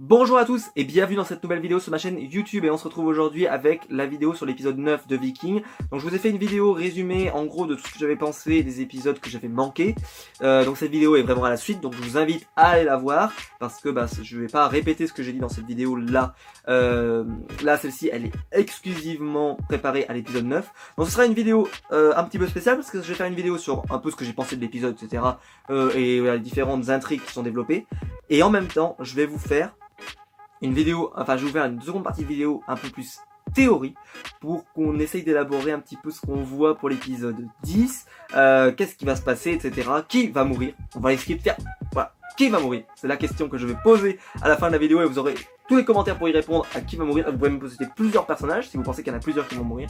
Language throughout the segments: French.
Bonjour à tous et bienvenue dans cette nouvelle vidéo sur ma chaîne YouTube et on se retrouve aujourd'hui avec la vidéo sur l'épisode 9 de Vikings. Donc je vous ai fait une vidéo résumée en gros de tout ce que j'avais pensé des épisodes que j'avais manqué. Donc cette vidéo est vraiment à la suite, donc je vous invite à aller la voir parce que je vais pas répéter ce que j'ai dit dans cette vidéo là. Là celle-ci elle est exclusivement préparée à l'épisode 9. Donc ce sera une vidéo un petit peu spéciale parce que je vais faire une vidéo sur un peu ce que j'ai pensé de l'épisode etc. Et les différentes intrigues qui sont développées. Et en même temps je vais vous faire une vidéo, enfin je vais vous faire une seconde partie de vidéo un peu plus théorie pour qu'on essaye d'élaborer un petit peu ce qu'on voit pour l'épisode 10, qu'est-ce qui va se passer, etc. Qui va mourir? On va essayer de faire, voilà, qui va mourir? C'est la question que je vais poser à la fin de la vidéo et vous aurez tous les commentaires pour y répondre à qui va mourir. Vous pouvez me poser plusieurs personnages si vous pensez qu'il y en a plusieurs qui vont mourir.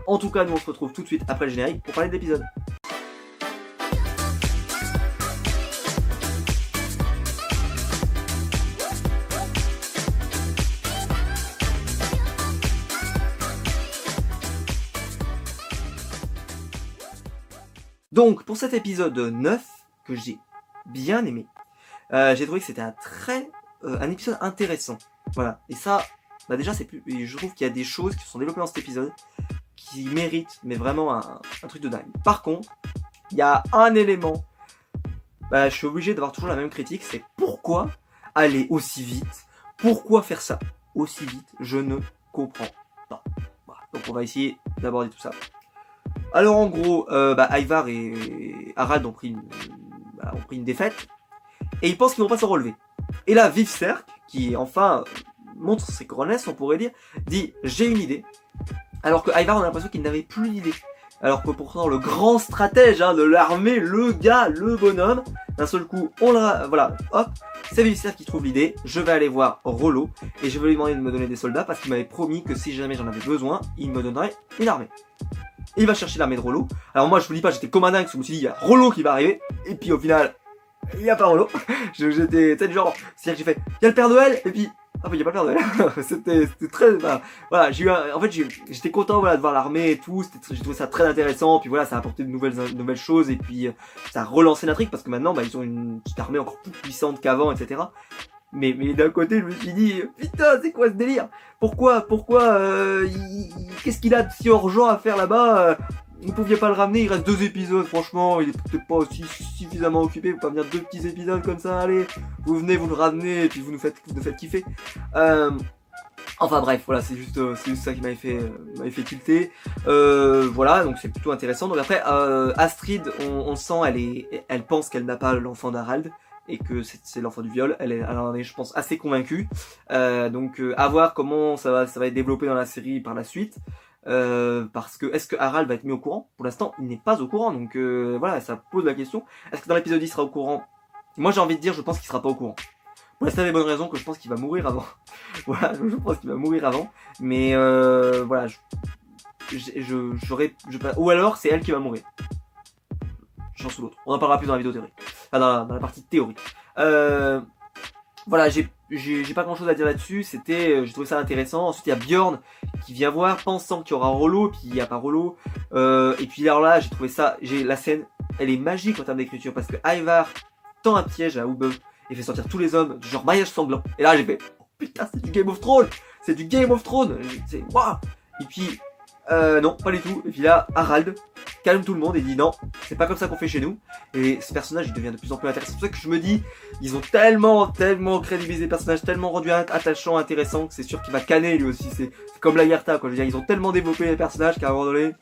En tout cas, nous on se retrouve tout de suite après le générique pour parler de l'épisode. Donc, pour cet épisode 9, que j'ai bien aimé, j'ai trouvé que c'était un épisode intéressant. Voilà. Et ça, déjà, je trouve qu'il y a des choses qui sont développées dans cet épisode qui méritent, mais vraiment un truc de dingue. Par contre, il y a un élément, je suis obligé d'avoir toujours la même critique, c'est pourquoi aller aussi vite? Pourquoi faire ça aussi vite? Je ne comprends pas. Voilà. Donc, on va essayer d'aborder tout ça. Alors en gros, Ivar et Harald ont pris une défaite et ils pensent qu'ils vont pas s'en relever. Et là, Vivserk, qui enfin montre ses coronets, on pourrait dire, dit j'ai une idée. Alors que Ivar on a l'impression qu'il n'avait plus d'idée. Alors que pourtant le grand stratège de l'armée, le gars, le bonhomme, d'un seul coup, voilà, hop, c'est Vivserk qui trouve l'idée. Je vais aller voir Rollo et je vais lui demander de me donner des soldats parce qu'il m'avait promis que si jamais j'en avais besoin, il me donnerait une armée. Et il va chercher l'armée de Rollo. Alors moi je vous dis pas, j'étais comme un dingue, parce que je me suis dit il y a Rollo qui va arriver. Et puis au final, il n'y a pas Rollo. J'étais du genre, c'est-à-dire que j'ai fait, il y a le Père Noël, et puis, ah il n'y a pas le Père Noël. c'était très, voilà, j'étais content de voir l'armée et tout, j'ai trouvé ça très intéressant, puis voilà, ça a apporté de nouvelles choses, et puis ça a relancé l'intrigue, parce que maintenant, ils ont une petite armée encore plus puissante qu'avant, etc. Mais d'un côté, je me suis dit, putain, c'est quoi ce délire? Pourquoi, qu'est-ce qu'il a de si urgent à faire là-bas? Vous pouviez pas le ramener, il reste 2 épisodes, franchement, il est peut-être pas aussi suffisamment occupé, vous pouvez pas venir 2 petits épisodes comme ça, allez, vous venez, vous le ramenez, et puis vous nous faites kiffer. Enfin bref, voilà, c'est juste ça qui m'avait fait tilter. Voilà, donc c'est plutôt intéressant. Donc après, Astrid, on sent, elle pense qu'elle n'a pas l'enfant d'Harald, et que c'est l'enfant du viol. Elle en est, je pense, assez convaincue. Donc à voir comment ça va être développé dans la série par la suite. Parce que est-ce que Harald va être mis au courant? Pour l'instant, il n'est pas au courant. Donc voilà, ça pose la question. Est-ce que dans l'épisode 10 il sera au courant? Moi j'ai envie de dire, je pense qu'il sera pas au courant. Pour la simple et bonne raison que je pense qu'il va mourir avant. Voilà, je pense qu'il va mourir avant. Mais voilà, ou alors c'est elle qui va mourir. J'en sous l'autre. On en parlera plus dans la vidéo théorie. Enfin, dans la partie théorie. Voilà, j'ai pas grand chose à dire là-dessus. J'ai trouvé ça intéressant. Ensuite, il y a Bjorn qui vient voir, pensant qu'il y aura Rollo, puis il n'y a pas Rollo. Et puis alors là, j'ai trouvé ça, la scène, elle est magique en termes d'écriture parce que Ivar tend un piège à Ubbe et fait sortir tous les hommes du genre mariage sanglant. Et là, j'ai fait, oh, putain, c'est du Game of Thrones! C'est du Game of Thrones! C'est, waouh! Et puis, non, pas du tout. Et puis là, Harald calme tout le monde et dit non, c'est pas comme ça qu'on fait chez nous. Et ce personnage, il devient de plus en plus intéressant. C'est pour ça que je me dis, ils ont tellement crédibilisé le personnage, tellement rendu attachant, intéressant, que c'est sûr qu'il va canner lui aussi. C'est comme Lagertha, quoi. Je veux dire, ils ont tellement développé les personnages qu'à un moment donné,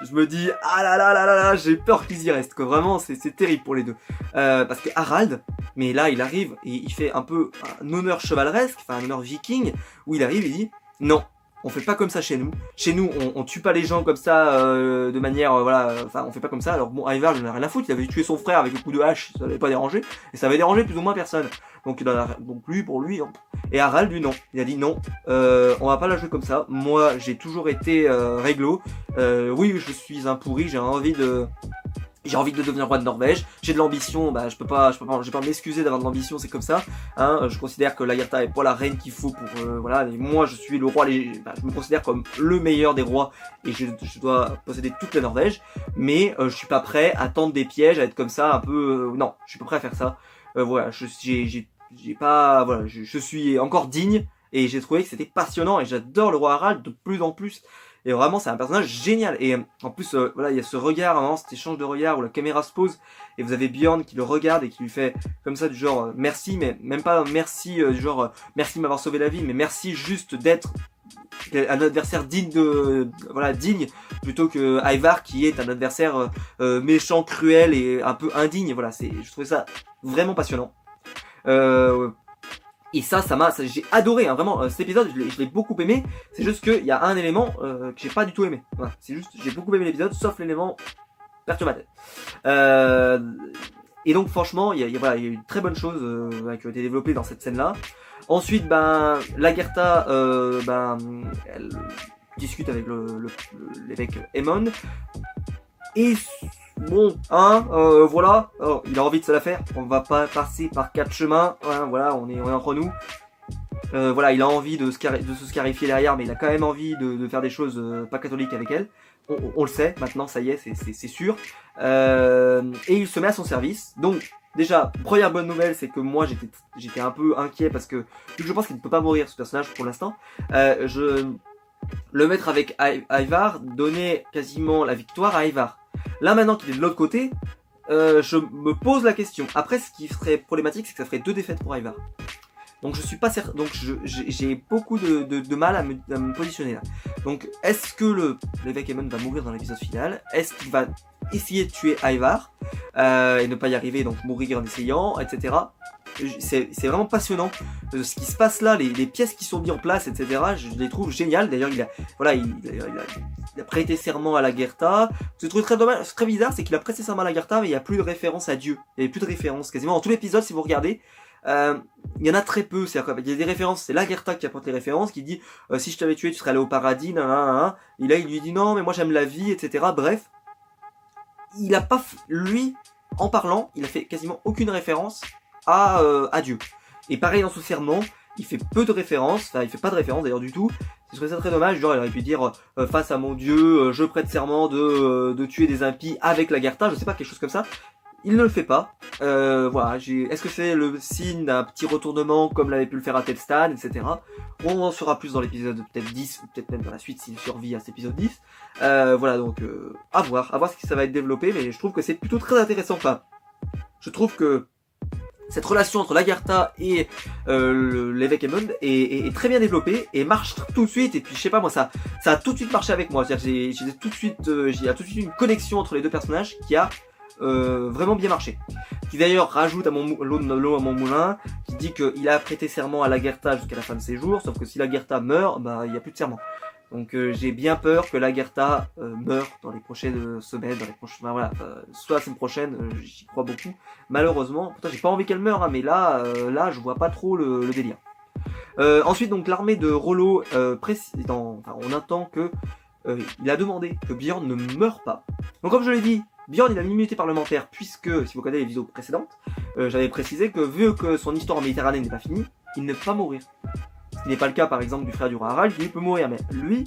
je me dis, ah là, j'ai peur qu'ils y restent, quoi. Vraiment, c'est terrible pour les deux. Parce que Harald, mais là, il arrive et il fait un peu un honneur chevaleresque, enfin un honneur viking, où il arrive et il dit, non. On fait pas comme ça chez nous. Chez nous, on tue pas les gens comme ça de manière, voilà. Enfin, on fait pas comme ça. Alors bon, Ivar, il en a rien à foutre. Il avait tué son frère avec le coup de hache. Ça l'avait pas dérangé. Et ça avait dérangé plus ou moins personne. Donc lui, pour lui. Et Harald, lui, non. Il a dit non. On va pas la jouer comme ça. Moi, j'ai toujours été réglo. Oui, je suis un pourri. J'ai envie de devenir roi de Norvège. J'ai de l'ambition, je vais pas m'excuser d'avoir de l'ambition, c'est comme ça. Hein, je considère que Lagertha est pas la reine qu'il faut pour, voilà. Et moi, je suis le roi. Je me considère comme le meilleur des rois et je dois posséder toute la Norvège. Mais je suis pas prêt à tendre des pièges, à être comme ça, un peu. Non, je suis pas prêt à faire ça. Voilà, j'ai j'ai pas, voilà, je suis encore digne et j'ai trouvé que c'était passionnant et j'adore le roi Harald de plus en plus. Et vraiment, c'est un personnage génial. Et en plus, voilà, il y a ce regard, vraiment, cet échange de regard où la caméra se pose et vous avez Bjorn qui le regarde et qui lui fait comme ça du genre merci, mais même pas merci du genre merci de m'avoir sauvé la vie, mais merci juste d'être un adversaire digne de voilà digne plutôt que Ivar qui est un adversaire méchant, cruel et un peu indigne. Voilà, je trouvais ça vraiment passionnant. Et ça j'ai adoré, hein, vraiment, cet épisode, je l'ai beaucoup aimé. C'est juste qu'il y a un élément que j'ai pas du tout aimé. Voilà, c'est juste, j'ai beaucoup aimé l'épisode, sauf l'élément perturbateur. Et donc, franchement, il y a une très bonne chose qui a été développée dans cette scène-là. Ensuite, Lagertha, elle discute avec l'évêque Aemon. Et bon, voilà, il a envie de se la faire. On va pas passer par 4 chemins. Hein, voilà, on est entre nous. Voilà, il a envie de se scarifier derrière, mais il a quand même envie de faire des choses pas catholiques avec elle. On le sait, maintenant, ça y est, c'est sûr. Et il se met à son service. Donc, déjà, première bonne nouvelle, c'est que moi, j'étais un peu inquiet parce que, vu que je pense qu'il ne peut pas mourir, ce personnage, pour l'instant, le mettre avec Ivar donnait quasiment la victoire à Ivar. Là, maintenant qu'il est de l'autre côté, je me pose la question. Après, ce qui serait problématique, c'est que ça ferait 2 défaites pour Ivar. Donc je suis pas certain. Donc j'ai beaucoup de mal à me positionner là. Donc est-ce que l'évêque Aemon va mourir dans l'épisode final? Est-ce qu'il va essayer de tuer Ivar et ne pas y arriver, donc mourir en essayant, etc. C'est vraiment passionnant ce qui se passe là, les pièces qui sont mises en place, etc. Je les trouve géniales. D'ailleurs, il a prêté serment à Lagertha. Ce que je trouve très dommage, très bizarre, c'est qu'il a prêté serment à Lagertha, mais il n'y a plus de référence à Dieu. Il n'y a plus de référence quasiment dans tout l'épisode. Si vous regardez, il y en a très peu. C'est-à-dire qu'il y a des références. C'est Lagertha qui apporte les références, qui dit si je t'avais tué, tu serais allé au paradis. Nanana. Et là, il lui dit non, mais moi j'aime la vie, etc. Bref, il a pas, lui, en parlant, il a fait quasiment aucune référence à Dieu. Et pareil dans ce serment, il fait peu de références, enfin il fait pas de référence d'ailleurs du tout. Ce serait ça très dommage, genre il aurait pu dire face à mon Dieu, je prête serment de tuer des impies avec Lagertha, je sais pas, quelque chose comme ça. Il ne le fait pas. Voilà, est-ce que c'est le signe d'un petit retournement comme l'avait pu le faire à Ted Stan, etc. On en saura plus dans l'épisode peut-être 10, ou peut-être même dans la suite s'il survit à cet épisode 10. Voilà, donc à voir ce qui ça va être développé, mais je trouve que c'est plutôt très intéressant. Enfin, je trouve que cette relation entre Lagertha et l'évêque Aemon est très bien développée et marche tout de suite. Et puis je sais pas moi, ça a tout de suite marché avec moi. J'ai tout de suite une connexion entre les deux personnages qui a vraiment bien marché. Qui d'ailleurs rajoute à l'eau à mon moulin, qui dit qu'il a prêté serment à Lagertha jusqu'à la fin de ses jours, sauf que si Lagertha meurt, il n'y a plus de serment. Donc j'ai bien peur que Lagertha meure dans les prochaines semaines, soit la semaine prochaine, j'y crois beaucoup. Malheureusement, pourtant j'ai pas envie qu'elle meure, hein, mais là je vois pas trop le délire. Ensuite donc l'armée de Rollo, on entend que il a demandé que Bjorn ne meure pas. Donc comme je l'ai dit, Bjorn il a une immunité parlementaire puisque, si vous connaissez les vidéos précédentes, j'avais précisé que vu que son histoire en Méditerranée n'est pas finie, il ne peut pas mourir. Ce qui n'est pas le cas par exemple du frère du roi Harald, qui lui peut mourir, mais lui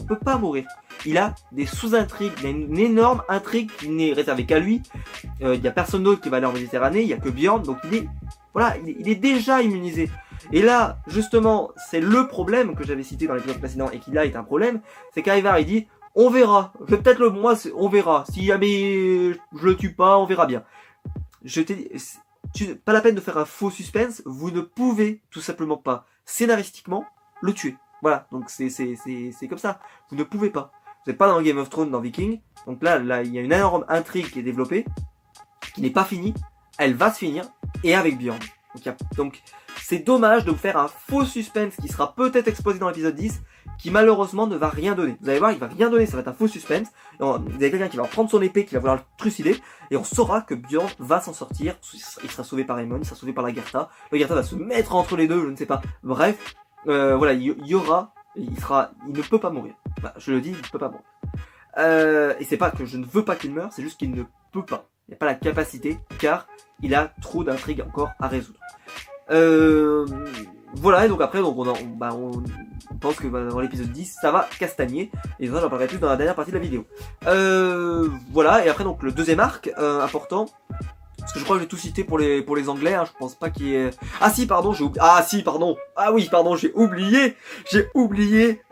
peut pas mourir. Il a des sous-intrigues, il a une énorme intrigue qui n'est réservée qu'à lui. Il y a personne d'autre qui va aller en Méditerranée, il y a que Bjorn, donc il est déjà immunisé. Et là, justement, c'est le problème que j'avais cité dans l'épisode précédent et qui là est un problème, c'est qu'Ivar il dit on verra, on verra. Si jamais je le tue pas, on verra bien. Pas la peine de faire un faux suspense, vous ne pouvez tout simplement pas scénaristiquement le tuer. Voilà, donc c'est comme ça. Vous ne pouvez pas. Vous n'êtes pas dans Game of Thrones, dans Viking. Donc là, il y a une énorme intrigue qui est développée, qui n'est pas finie. Elle va se finir, et avec Bjorn. Donc c'est dommage de vous faire un faux suspense qui sera peut-être exposé dans l'épisode 10, qui malheureusement ne va rien donner. Vous allez voir, il va rien donner, ça va être un faux suspense. Vous avez quelqu'un qui va prendre son épée, qui va vouloir le trucider, et on saura que Bjorn va s'en sortir. Il sera sauvé par Aemon, il sera sauvé par Lagertha. Lagertha va se mettre entre les deux, je ne sais pas. Bref, voilà, il ne peut pas mourir. Bah, je le dis, il ne peut pas mourir. Et c'est pas que je ne veux pas qu'il meure, c'est juste qu'il ne peut pas. Il n'y a pas la capacité, car il a trop d'intrigues encore à résoudre. Voilà, et donc après, on pense que dans l'épisode 10, ça va castagner. Et ça, j'en parlerai plus dans la dernière partie de la vidéo. Voilà, et après, donc le deuxième arc important, Parce que je crois que j'ai tout cité pour les anglais, hein, je pense pas qu'il y ait... Ah si, pardon, j'ai oublié... Ah si, pardon. Ah oui, pardon, j'ai oublié.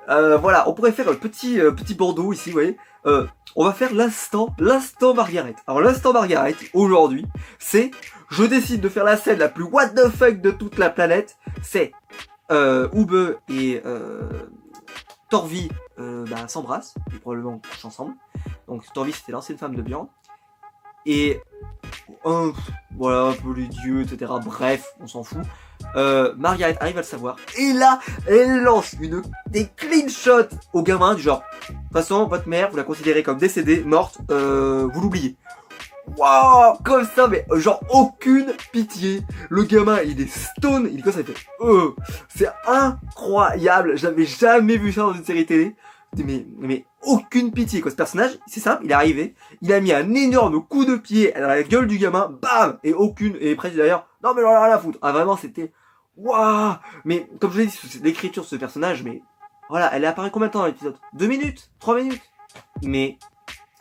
Voilà, on pourrait faire un petit bandeau ici, vous voyez. On va faire l'instant Margaret. Alors l'instant Margaret, aujourd'hui, c'est... Je décide de faire la scène la plus what the fuck de toute la planète. C'est... Ube et... Torvi s'embrassent, et probablement couchent ensemble. Donc Torvi c'était l'ancienne femme de Bjorn. Et voilà, un peu les dieux, etc. Bref, on s'en fout. Margaret arrive à le savoir. Et là, elle lance des clean shots au gamin du genre. De toute façon, votre mère, vous la considérez comme décédée, morte, vous l'oubliez. Waouh, comme ça, mais genre aucune pitié. Le gamin, il est stone, il est comme ça, il fait c'est incroyable, j'avais jamais vu ça dans une série télé. Mais aucune pitié quoi, ce personnage, c'est simple, il est arrivé, il a mis un énorme coup de pied à la gueule du gamin, bam, et presque d'ailleurs, non mais j'en ai rien à foutre. Ah vraiment, c'était waouh. Mais comme je l'ai dit, l'écriture de ce personnage, mais voilà, elle est apparue combien de temps dans l'épisode? 2 minutes, 3 minutes. Mais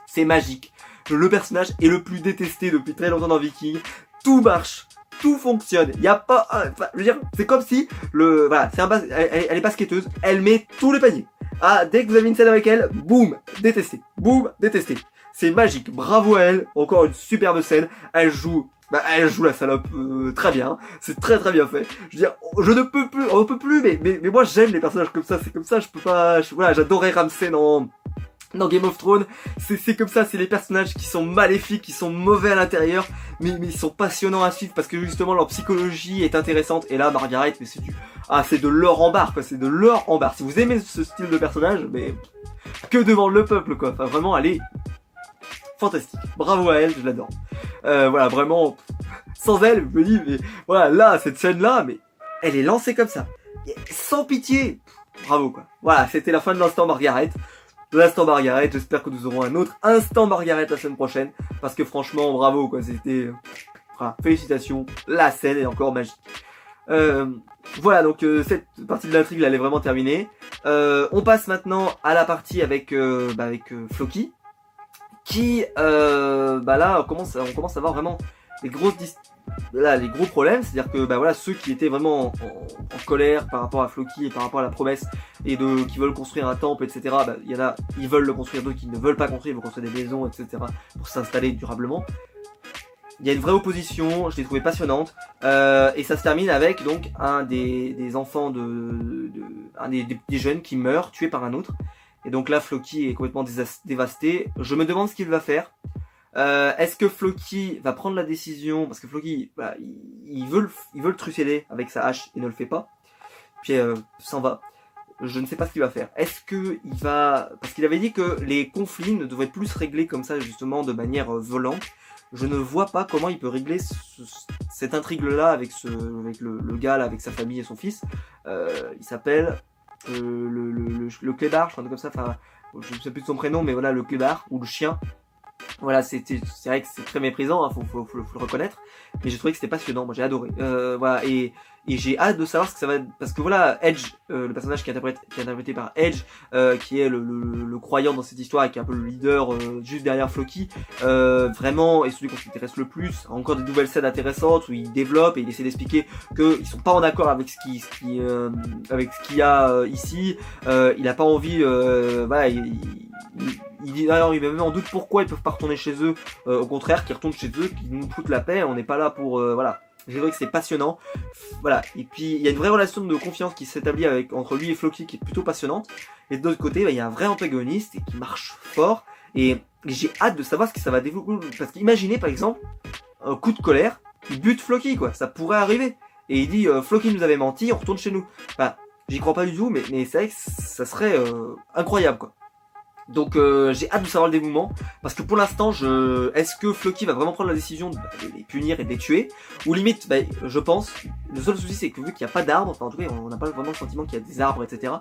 c'est magique. Le personnage est le plus détesté depuis très longtemps dans Viking. Tout marche, tout fonctionne. Il y a pas, je veux dire, c'est comme si voilà, elle est basketteuse, elle met tous les paniers. Ah, dès que vous avez une scène avec elle, boum, détesté, boum, détesté. C'est magique, bravo à elle. Encore une superbe scène. Elle joue la salope très bien. C'est très très bien fait. Je veux dire, on ne peut plus. Mais moi j'aime les personnages comme ça. C'est comme ça. Je peux pas. Voilà, j'adorais Ramsay dans Game of Thrones, c'est comme ça, c'est les personnages qui sont maléfiques, qui sont mauvais à l'intérieur, mais ils sont passionnants à suivre parce que justement leur psychologie est intéressante. Et là, Margaret, mais c'est de l'or en barre, quoi, c'est de l'or en barre. Si vous aimez ce style de personnage, mais que demande le peuple, quoi. Enfin, vraiment, elle est fantastique. Bravo à elle, je l'adore. Voilà, vraiment, sans elle, je me dis, mais voilà, là, cette scène-là, mais elle est lancée comme ça, sans pitié. Bravo, quoi. Voilà, c'était la fin de l'instant Margaret. L'instant Margaret, j'espère que nous aurons un autre instant Margaret la semaine prochaine, parce que franchement, bravo quoi, c'était... Enfin, félicitations, la scène est encore magique. Voilà, donc cette partie de l'intrigue, elle est vraiment terminée. On passe maintenant à la partie avec Floki, qui, là, on commence à voir vraiment les les gros problèmes, c'est-à-dire que ceux qui étaient vraiment en colère par rapport à Floki et par rapport à la promesse et qui veulent construire un temple, etc. Il y en a, ils veulent le construire, d'autres qui ne veulent pas construire, ils veulent construire des maisons, etc. pour s'installer durablement. Il y a une vraie opposition, je l'ai trouvé passionnante, et ça se termine avec donc un des enfants un des jeunes qui meurt, tué par un autre. Et donc là, Floki est complètement dévasté. Je me demande ce qu'il va faire. Est-ce que Floki va prendre la décision, parce que Floki, il veut le trucider avec sa hache, il ne le fait pas, puis s'en va. Je ne sais pas ce qu'il va faire. Est-ce que il va, parce qu'il avait dit que les conflits ne devraient plus se régler comme ça justement de manière violente. Je ne vois pas comment il peut régler cette intrigue-là avec le gars là, avec sa famille et son fils. Il s'appelle le clébard, je crois comme ça. Enfin, je ne sais plus de son prénom, mais voilà, le clébard ou le chien. Voilà, c'est vrai que c'est très méprisant, hein, faut le reconnaître, mais j'ai trouvé que c'était passionnant, moi j'ai adoré. Voilà, et j'ai hâte de savoir ce que ça va, parce que voilà, Edge, le personnage qui est interprété par Edge, qui est le croyant dans cette histoire et qui est un peu le leader juste derrière Floki, vraiment est celui qu'on s'intéresse le plus. Encore des nouvelles scènes intéressantes où il développe et il essaie d'expliquer qu'ils sont pas en accord avec ce qu'il y a ici. Il a pas envie, voilà, il dit alors il met même en doute pourquoi ils peuvent pas retourner chez eux, au contraire qu'ils retournent chez eux, qu'ils nous foutent la paix, on n'est pas là pour voilà. J'ai trouvé que c'est passionnant, voilà. Et puis il y a une vraie relation de confiance qui s'établit entre lui et Floki qui est plutôt passionnante. Et de l'autre côté, il y a un vrai antagoniste qui marche fort et j'ai hâte de savoir ce que ça va développer. Parce qu'imaginez par exemple un coup de colère, il bute Floki quoi, ça pourrait arriver. Et il dit Floki nous avait menti, on retourne chez nous. Enfin, j'y crois pas du tout, mais c'est vrai que ça serait incroyable quoi. Donc j'ai hâte de savoir le dénouement, parce que pour l'instant, est-ce que Floki va vraiment prendre la décision de les punir et de les tuer, ou limite, je pense, le seul souci c'est que vu qu'il n'y a pas d'arbres, enfin en tout cas on n'a pas vraiment le sentiment qu'il y a des arbres, etc.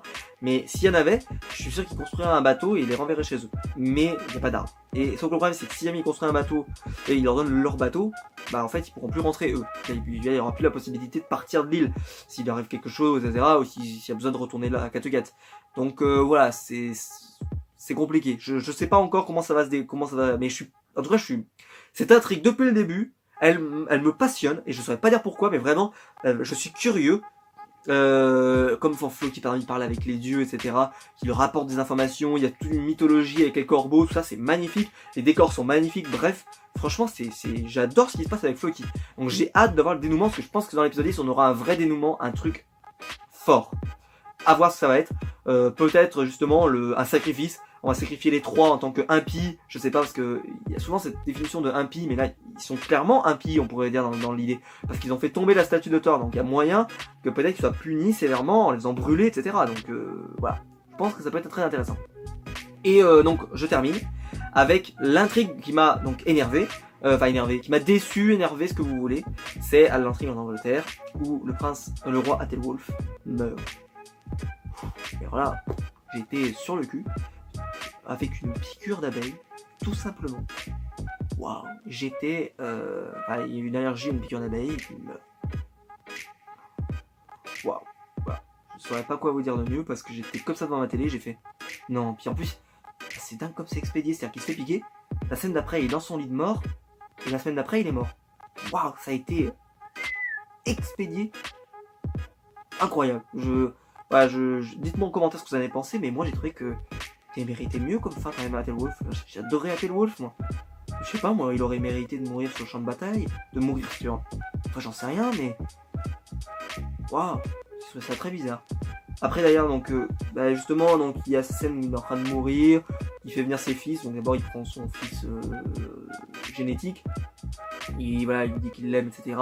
Mais s'il y en avait, je suis sûr qu'ils construiraient un bateau et ils les renverraient chez eux. Mais il n'y a pas d'arbres. Et sauf que le problème c'est que si jamais ils construisent un bateau et ils leur donnent leur bateau, en fait ils pourront plus rentrer eux. Il n'y aura plus la possibilité de partir de l'île s'il arrive quelque chose, etc. Ou s'il y a besoin de retourner là à Kattegat. Donc voilà, c'est compliqué. Je sais pas encore comment ça va mais en tout cas, cette intrigue depuis le début, elle me passionne, et je saurais pas dire pourquoi, mais vraiment, je suis curieux. Comme Flo qui parle avec les dieux, etc., qui leur apporte des informations, il y a toute une mythologie avec les corbeaux, tout ça, c'est magnifique, les décors sont magnifiques, bref, franchement, j'adore ce qui se passe avec Floki. Donc j'ai hâte d'avoir le dénouement, parce que je pense que dans l'épisode 10, on aura un vrai dénouement, un truc fort. À voir ce que ça va être. Peut-être justement un sacrifice. On va sacrifier les 3 en tant que impie. Je sais pas, parce que il y a souvent cette définition de impie, mais là ils sont clairement impies, on pourrait dire dans l'idée, parce qu'ils ont fait tomber la statue de Thor. Donc il y a moyen que peut-être qu'ils soient punis sévèrement en les faisant brûler, etc. Donc voilà, je pense que ça peut être très intéressant. Et donc je termine avec l'intrigue qui m'a donc énervé. Qui m'a déçu, énervé, ce que vous voulez. C'est à l'intrigue en Angleterre où le roi Athelwulf meurt. Et alors là, j'ai été sur le cul avec une piqûre d'abeille, tout simplement. Waouh, j'étais, il y a eu une allergie, une piqûre d'abeille, et puis waouh, voilà. Je saurais pas quoi vous dire de mieux parce que j'étais comme ça devant ma télé, j'ai fait non. Puis en plus, c'est dingue comme c'est expédié, c'est-à-dire qu'il se fait piquer. La semaine d'après, il est dans son lit de mort, et la semaine d'après, il est mort. Waouh, ça a été expédié, incroyable. Dites-moi en commentaire ce que vous en avez pensé, mais moi j'ai trouvé que il méritait mieux comme fin quand même à Athelwulf. J'adorais Athelwulf, moi. Je sais pas, moi, il aurait mérité de mourir sur le champ de bataille, de mourir sur... Enfin, j'en sais rien, mais... Waouh, je trouve ça très bizarre. Après, d'ailleurs, donc, justement, donc, il y a cette scène où il est en train de mourir, il fait venir ses fils, donc d'abord, il prend son fils génétique, il lui dit qu'il l'aime, etc.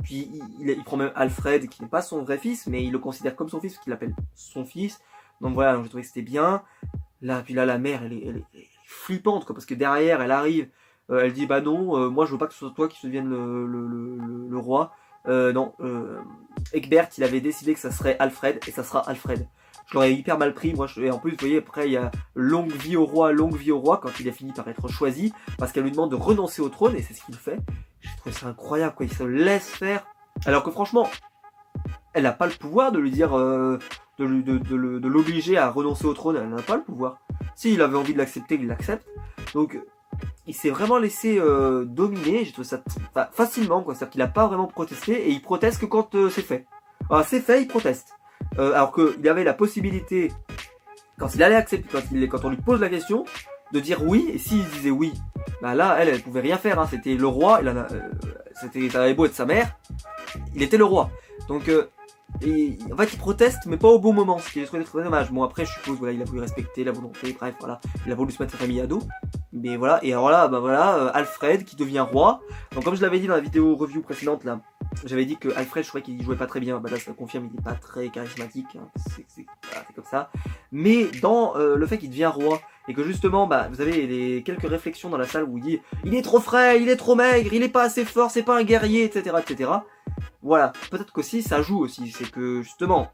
Puis, il prend même Alfred, qui n'est pas son vrai fils, mais il le considère comme son fils, parce qu'il l'appelle son fils. Donc voilà, donc, j'ai trouvé que c'était bien. Puis là, la mère, elle est flippante, quoi, parce que derrière, elle arrive, elle dit, bah non, moi je veux pas que ce soit toi qui devienne le roi. Non, Egbert, il avait décidé que ça serait Alfred, et ça sera Alfred. Je l'aurais hyper mal pris, moi, et en plus, vous voyez, après, il y a longue vie au roi, quand il a fini par être choisi, parce qu'elle lui demande de renoncer au trône, et c'est ce qu'il fait. J'ai trouvé ça incroyable, quoi, il se laisse faire, alors que franchement, elle n'a pas le pouvoir de lui dire... de l'obliger à renoncer au trône, elle n'a pas le pouvoir. S'il avait envie de l'accepter, il l'accepte. Donc, il s'est vraiment laissé dominer, j'ai trouvé ça facilement, quoi. C'est-à-dire qu'il n'a pas vraiment protesté, et il proteste que quand c'est fait. Alors, c'est fait, il proteste. Alors qu'il avait la possibilité, quand il allait accepter, quand on lui pose la question, de dire oui, et s'il disait oui, bah là, elle pouvait rien faire, hein. C'était le roi, ça avait beau être sa mère, il était le roi. Donc, et en fait il proteste mais pas au bon moment, ce qui est très dommage. Bon après je suppose voilà, il a voulu respecter la volonté, bref voilà, il a voulu se mettre sa famille à dos. Mais voilà, et alors là, Alfred qui devient roi. Donc comme je l'avais dit dans la vidéo review précédente là, j'avais dit que Alfred je trouvais qu'il jouait pas très bien, là ça confirme, il est pas très charismatique, hein. C'est comme ça. Mais dans le fait qu'il devient roi, et que justement vous avez les quelques réflexions dans la salle où il dit il est trop frais, il est trop maigre, il est pas assez fort, c'est pas un guerrier, etc. Voilà, peut-être qu'aussi ça joue aussi, c'est que justement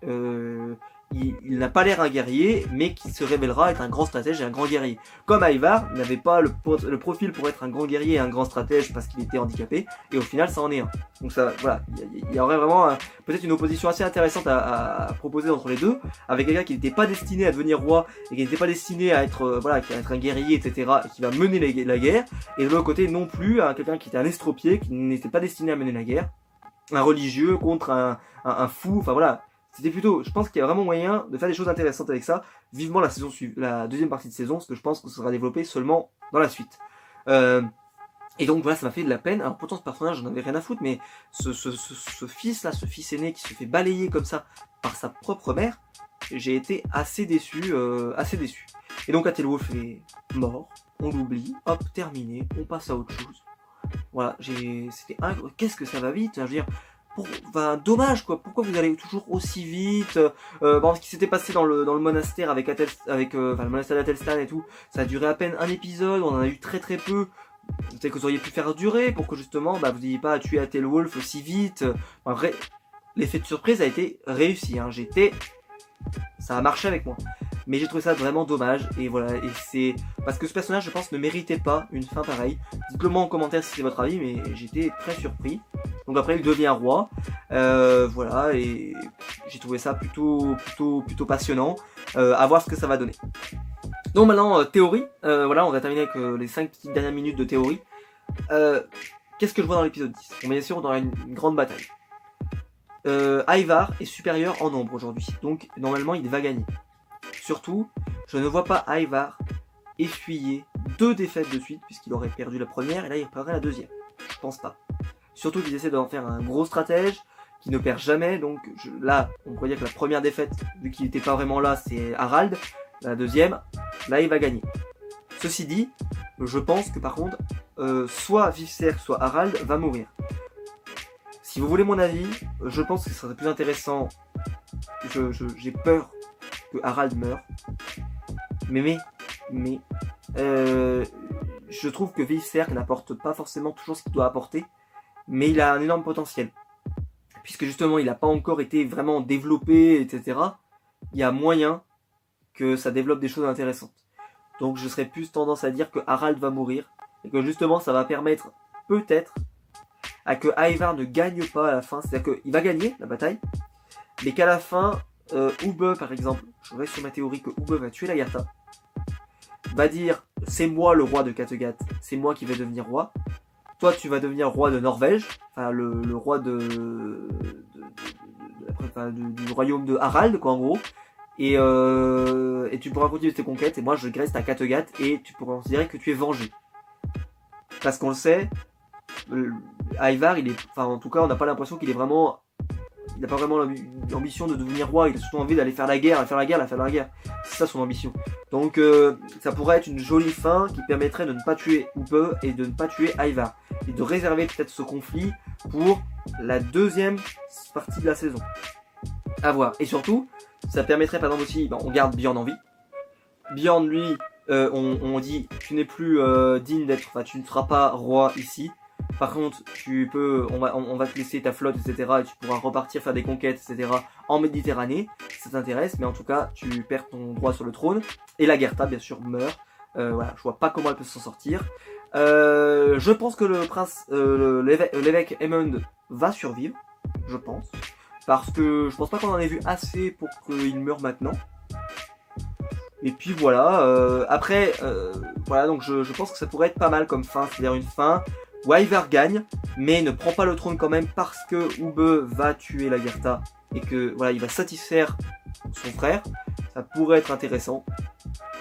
il n'a pas l'air un guerrier, mais qui se révélera être un grand stratège et un grand guerrier. Comme Ivar n'avait pas le profil pour être un grand guerrier et un grand stratège parce qu'il était handicapé, et au final ça en est un. Donc ça, voilà, il y aurait vraiment peut-être une opposition assez intéressante à proposer entre les deux, avec quelqu'un qui n'était pas destiné à devenir roi et qui n'était pas destiné à être à être un guerrier, etc. et qui va mener la guerre, et de l'autre côté non plus quelqu'un qui était un estropié, qui n'était pas destiné à mener la guerre, un religieux contre un fou, enfin voilà. C'était plutôt, je pense qu'il y a vraiment moyen de faire des choses intéressantes avec ça. Vivement la deuxième partie de saison, parce que je pense que ça sera développé seulement dans la suite. Et donc voilà, ça m'a fait de la peine. Alors pourtant ce personnage, j'en avais rien à foutre, mais ce fils là, ce fils aîné qui se fait balayer comme ça par sa propre mère, j'ai été assez déçu, Et donc Athelwulf est mort, on l'oublie, hop, terminé, on passe à autre chose. Voilà, qu'est-ce que ça va vite, je veux dire... dommage quoi, pourquoi vous allez toujours aussi vite, ce qui s'était passé dans le monastère avec le monastère d'Athelstan et tout, ça a duré à peine un épisode, on en a eu très très peu, peut-être que vous auriez pu faire durer pour que justement vous n'ayez pas à tuer Athelwulf aussi vite. En vrai, l'effet de surprise a été réussi, hein. Ça a marché avec moi. Mais j'ai trouvé ça vraiment dommage, et voilà, et c'est parce que ce personnage, je pense, ne méritait pas une fin pareille. Dites-le moi en commentaire si c'est votre avis, mais j'étais très surpris. Donc après, il devient roi, voilà, et j'ai trouvé ça plutôt passionnant. À voir ce que ça va donner. Donc maintenant, théorie, voilà, on va terminer avec les 5 petites dernières minutes de théorie. qu'est-ce que je vois dans l'épisode 10? On est bien sûr dans une grande bataille. Ivar est supérieur en nombre aujourd'hui, donc normalement il va gagner. Surtout, je ne vois pas Ivar essuyer 2 défaites de suite, puisqu'il aurait perdu la première et là il perdrait la deuxième. Je pense pas. Surtout qu'il essaie d'en faire un gros stratège qui ne perd jamais, donc là on pourrait dire que la première défaite, vu qu'il n'était pas vraiment là, c'est Harald. La deuxième, là il va gagner. Ceci dit, je pense que par contre, soit Vivserk, soit Harald va mourir. Si vous voulez mon avis, je pense que ce serait plus intéressant. J'ai peur que Harald meure. Mais je trouve que Vivserk n'apporte pas forcément toujours ce qu'il doit apporter. Mais il a un énorme potentiel. Puisque justement, il n'a pas encore été vraiment développé, etc. Il y a moyen que ça développe des choses intéressantes. Donc je serais plus tendance à dire que Harald va mourir. Et que justement, ça va permettre peut-être à que Ivar ne gagne pas à la fin. C'est-à-dire qu'il va gagner la bataille, mais qu'à la fin, Ubbe par exemple, je reste sur ma théorie que Ubbe va tuer Lagertha, va dire c'est moi le roi de Kattegat, c'est moi qui vais devenir roi. Toi tu vas devenir roi de Norvège, enfin le roi du royaume de Harald quoi en gros. Et tu pourras continuer tes conquêtes et moi je reste à Kattegat et tu pourras considérer que tu es vengé. Parce qu'on le sait, Ivar, en tout cas, on n'a pas l'impression qu'il est vraiment, il n'a pas vraiment l'ambition de devenir roi. Il a surtout envie d'aller faire la guerre. C'est ça son ambition. Donc, ça pourrait être une jolie fin qui permettrait de ne pas tuer Ubbe et de ne pas tuer Ivar et de réserver peut-être ce conflit pour la deuxième partie de la saison. À voir. Et surtout, ça permettrait par exemple aussi, on garde Bjorn en vie. Bjorn, lui, on dit tu n'es plus digne d'être, tu ne seras pas roi ici. Par contre, on va te laisser ta flotte, etc. Et tu pourras repartir faire des conquêtes, etc. en Méditerranée. Ça t'intéresse, mais en tout cas, tu perds ton droit sur le trône. Et Lagertha, bien sûr, meurt. Voilà, je vois pas comment elle peut s'en sortir. Je pense que le prince, l'évêque Aemund va survivre, je pense, parce que je pense pas qu'on en ait vu assez pour qu'il meure maintenant. Et puis voilà, après, voilà, donc je pense que ça pourrait être pas mal comme fin, c'est-à-dire une fin où Ivar gagne, mais ne prend pas le trône quand même parce que Ubbe va tuer Lagertha et que voilà, il va satisfaire son frère. Ça pourrait être intéressant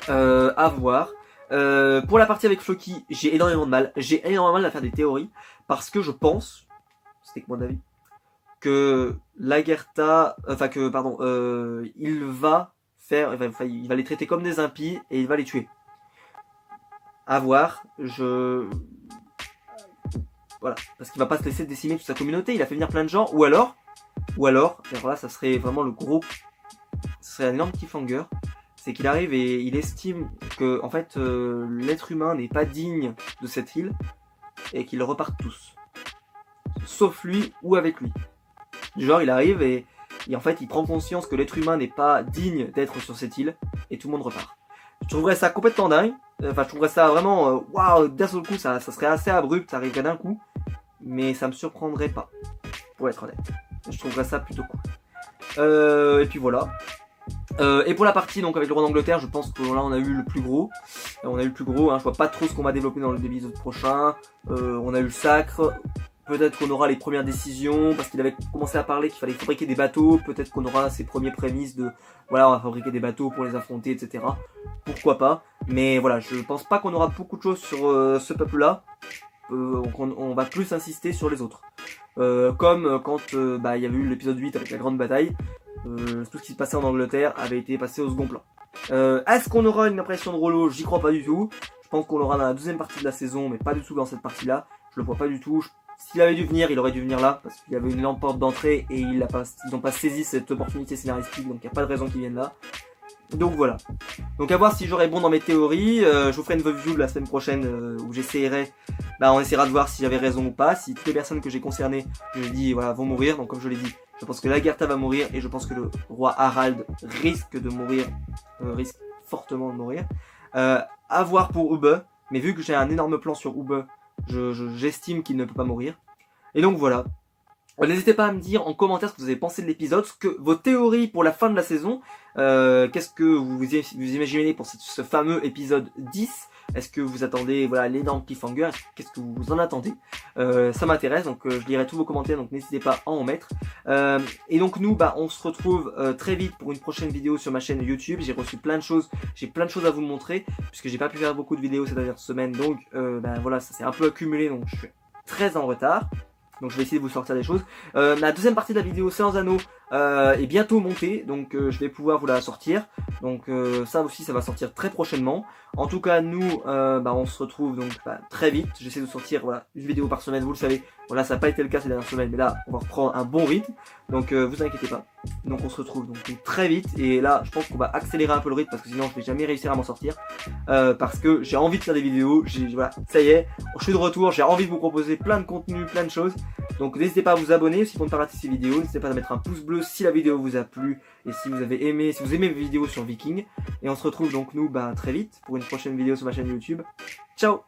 à voir. Pour la partie avec Floki, j'ai énormément de mal. J'ai énormément de mal à faire des théories parce que je pense, c'était que mon avis, que Lagertha, il va les traiter comme des impies et il va les tuer. À voir, voilà, parce qu'il va pas se laisser décimer toute sa communauté, il a fait venir plein de gens, ou alors, alors là, ça serait vraiment ce serait un énorme cliffhanger, c'est qu'il arrive et il estime que, en fait, l'être humain n'est pas digne de cette île, et qu'ils repartent tous. Sauf lui, ou avec lui. Genre, il arrive et en fait, il prend conscience que l'être humain n'est pas digne d'être sur cette île, et tout le monde repart. Je trouverais ça complètement dingue. Enfin, je trouverais ça vraiment, waouh, d'un seul coup, ça serait assez abrupt, ça arriverait d'un coup. Mais ça me surprendrait pas, pour être honnête. Je trouverais ça plutôt cool. Et puis voilà. Et pour la partie donc avec le roi d'Angleterre, je pense que là on a eu le plus gros. Je vois pas trop ce qu'on va développer dans l'épisode prochain. On a eu le sacre. Peut-être qu'on aura les premières décisions, parce qu'il avait commencé à parler qu'il fallait fabriquer des bateaux. Peut-être qu'on aura ses premiers prémices de, voilà, on va fabriquer des bateaux pour les affronter, etc. Pourquoi pas. Mais voilà, je pense pas qu'on aura beaucoup de choses sur ce peuple-là. On va plus insister sur les autres. Comme quand il y avait eu l'épisode 8 avec la grande bataille. Tout ce qui se passait en Angleterre avait été passé au second plan. Est-ce qu'on aura une impression de Rollo? J'y crois pas du tout. Je pense qu'on l'aura dans la deuxième partie de la saison, mais pas du tout dans cette partie-là. Je le vois pas du tout. S'il avait dû venir, il aurait dû venir là, parce qu'il y avait une énorme porte d'entrée et ils n'ont pas saisi cette opportunité scénaristique, donc il n'y a pas de raison qu'ils viennent là. Donc voilà. Donc à voir si j'aurai bon dans mes théories. Je vous ferai une review la semaine prochaine où j'essaierai. On essaiera de voir si j'avais raison ou pas. Si toutes les personnes que j'ai concernées, je dis voilà, vont mourir. Donc comme je l'ai dit, je pense que Lagertha va mourir et je pense que le roi Harald risque de mourir, risque fortement de mourir. À voir pour Ubbe, mais vu que j'ai un énorme plan sur Ubbe, j'estime qu'il ne peut pas mourir. Et donc voilà. N'hésitez pas à me dire en commentaire ce que vous avez pensé de l'épisode, vos théories pour la fin de la saison. Qu'est-ce que vous imaginez pour ce fameux épisode 10. Est-ce que vous attendez voilà l'énorme cliffhanger? Qu'est-ce que vous en attendez? Ça m'intéresse, donc je lirai tous vos commentaires, donc n'hésitez pas à en mettre. Et donc nous, on se retrouve très vite pour une prochaine vidéo sur ma chaîne YouTube. J'ai reçu plein de choses, j'ai plein de choses à vous montrer, puisque j'ai pas pu faire beaucoup de vidéos ces dernières semaines, donc voilà, ça s'est un peu accumulé, donc je suis très en retard. Donc je vais essayer de vous sortir des choses. La deuxième partie de la vidéo Silence des Anneaux est bientôt montée, donc je vais pouvoir vous la sortir. Donc ça aussi, ça va sortir très prochainement. En tout cas, nous, on se retrouve donc très vite. J'essaie de sortir voilà une vidéo par semaine, vous le savez. Voilà, ça n'a pas été le cas ces dernières semaines, mais là, on va reprendre un bon rythme. Donc vous inquiétez pas. Donc on se retrouve donc très vite. Et là, je pense qu'on va accélérer un peu le rythme parce que sinon, je vais jamais réussir à m'en sortir. Parce que j'ai envie de faire des vidéos. Voilà, ça y est, je suis de retour. J'ai envie de vous proposer plein de contenus, plein de choses. Donc n'hésitez pas à vous abonner aussi pour ne pas rater ces vidéos. N'hésitez pas à mettre un pouce bleu si la vidéo vous a plu et si vous avez aimé, si vous aimez mes vidéos sur Viking. Et on se retrouve donc nous très vite pour une prochaine vidéo sur ma chaîne YouTube. Ciao!